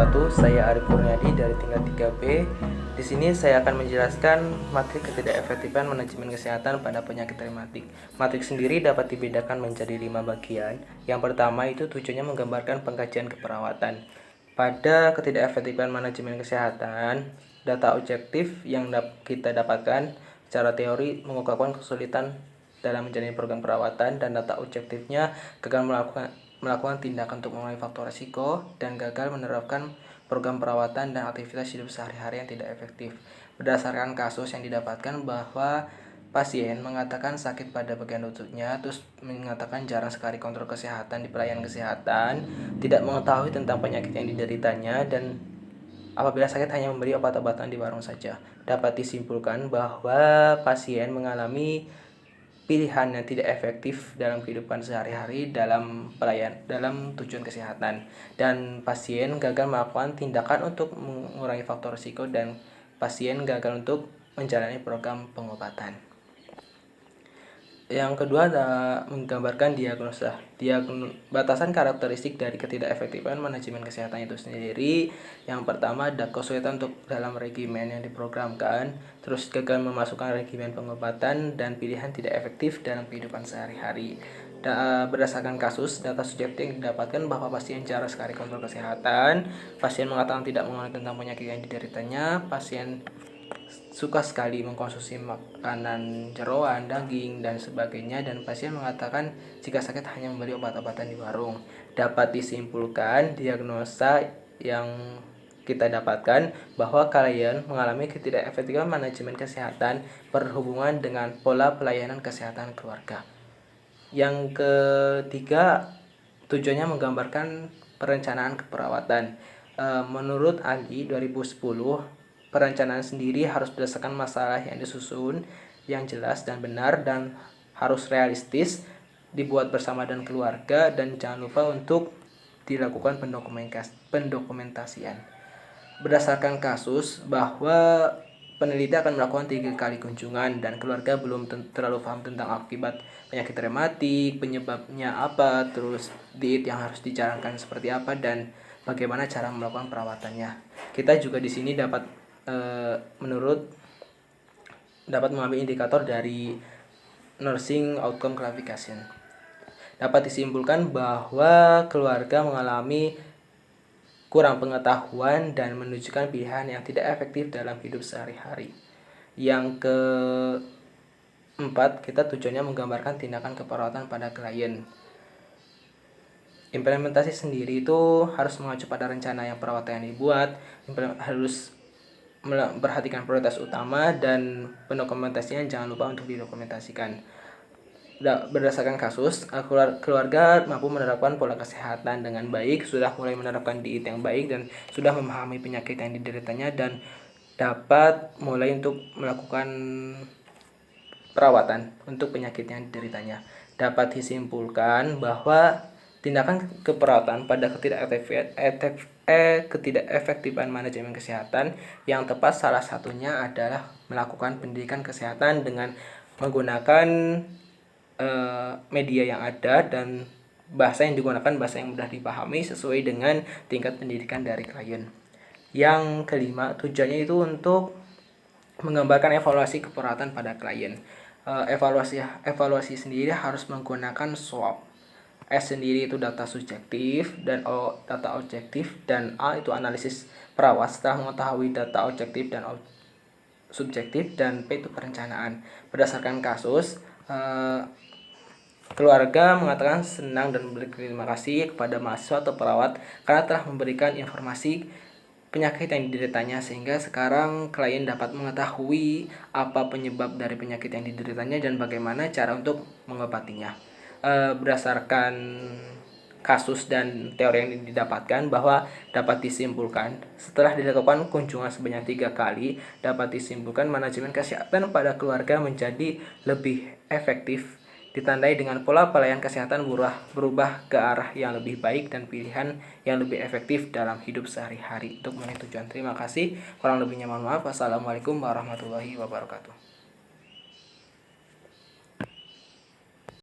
wabarakatuh. Saya Arif Kurniadi dari tingkat 3B. Di sini saya akan menjelaskan matrik ketidakefektifan manajemen kesehatan pada penyakit rematik. Matrik sendiri dapat dibedakan menjadi 5 bagian. Yang pertama itu tujuannya menggambarkan pengkajian keperawatan. Pada ketidakefektifan manajemen kesehatan, data objektif yang kita dapatkan secara teori mengungkapkan kesulitan dalam menjalani program perawatan, dan data objektifnya gagal melakukan tindakan untuk mengurangi faktor risiko dan gagal menerapkan program perawatan dan aktivitas hidup sehari-hari yang tidak efektif. Berdasarkan kasus yang didapatkan bahwa pasien mengatakan sakit pada bagian lututnya, terus mengatakan jarang sekali kontrol kesehatan di pelayanan kesehatan, tidak mengetahui tentang penyakit yang dideritanya, dan apabila sakit hanya memberi obat-obatan di warung saja. Dapat disimpulkan bahwa pasien mengalami pilihan yang tidak efektif dalam kehidupan sehari-hari dalam tujuan kesehatan, dan pasien gagal melakukan tindakan untuk mengurangi faktor risiko, dan pasien gagal untuk menjalani program pengobatan. Yang kedua adalah menggambarkan diagnosa. Batasan karakteristik dari ketidakefektifan manajemen kesehatan itu sendiri. Yang pertama ada kesulitan untuk dalam regimen yang diprogramkan, terus gagal memasukkan regimen pengobatan, dan pilihan tidak efektif dalam kehidupan sehari-hari. Berdasarkan kasus, data subjektif yang didapatkan bahwa pasien jarang sekali kontrol kesehatan, pasien mengatakan tidak mengenal tentang penyakit yang dideritanya, pasien suka sekali mengkonsumsi makanan jeroan, daging, dan sebagainya, dan pasien mengatakan jika sakit hanya memberi obat-obatan di warung. Dapat disimpulkan diagnosa yang kita dapatkan bahwa klien mengalami ketidakefektifan manajemen kesehatan berhubungan dengan pola pelayanan kesehatan keluarga. Yang ketiga, tujuannya menggambarkan perencanaan keperawatan. Menurut Ali 2010, perencanaan sendiri harus berdasarkan masalah yang disusun, yang jelas dan benar, dan harus realistis, dibuat bersama dengan keluarga, dan jangan lupa untuk dilakukan pendokumentasian. Berdasarkan kasus bahwa peneliti akan melakukan 3 kali kunjungan, dan keluarga belum terlalu paham tentang akibat penyakit rematik, penyebabnya apa, terus diet yang harus dijalankan seperti apa, dan bagaimana cara melakukan perawatannya. Kita juga di sini dapat mengambil indikator dari nursing outcome classification. Dapat disimpulkan bahwa keluarga mengalami kurang pengetahuan dan menunjukkan pilihan yang tidak efektif dalam hidup sehari-hari. Yang keempat, kita tujuannya menggambarkan tindakan keperawatan pada klien. Implementasi sendiri itu harus mengacu pada rencana yang perawatan yang dibuat, harus perhatikan prioritas utama, dan pendokumentasian jangan lupa untuk didokumentasikan. Berdasarkan kasus, keluarga mampu menerapkan pola kesehatan dengan baik, sudah mulai menerapkan diet yang baik, dan sudah memahami penyakit yang dideritanya, dan dapat mulai untuk melakukan perawatan untuk penyakit yang dideritanya. Dapat disimpulkan bahwa tindakan keperawatan pada ketidakefektifan manajemen kesehatan yang tepat salah satunya adalah melakukan pendidikan kesehatan dengan menggunakan media yang ada, dan bahasa yang digunakan bahasa yang mudah dipahami sesuai dengan tingkat pendidikan dari klien. Yang kelima, tujuannya itu untuk menggambarkan evaluasi keperawatan pada klien. Evaluasi sendiri harus menggunakan SWOT. S sendiri itu data subjektif, dan O data objektif, dan A itu analisis perawat setelah mengetahui data objektif dan subjektif, dan P itu perencanaan. Berdasarkan kasus, keluarga mengatakan senang dan berterima kasih kepada mahasiswa atau perawat karena telah memberikan informasi penyakit yang dideritanya, sehingga sekarang klien dapat mengetahui apa penyebab dari penyakit yang dideritanya dan bagaimana cara untuk mengobatinya. Berdasarkan kasus dan teori yang didapatkan bahwa dapat disimpulkan setelah dilakukan kunjungan sebanyak 3 kali, dapat disimpulkan manajemen kesehatan pada keluarga menjadi lebih efektif, ditandai dengan pola pelayanan kesehatan berubah ke arah yang lebih baik dan pilihan yang lebih efektif dalam hidup sehari-hari untuk memenuhi tujuan. Terima kasih, kurang lebihnya mohon maaf. Wassalamualaikum warahmatullahi wabarakatuh.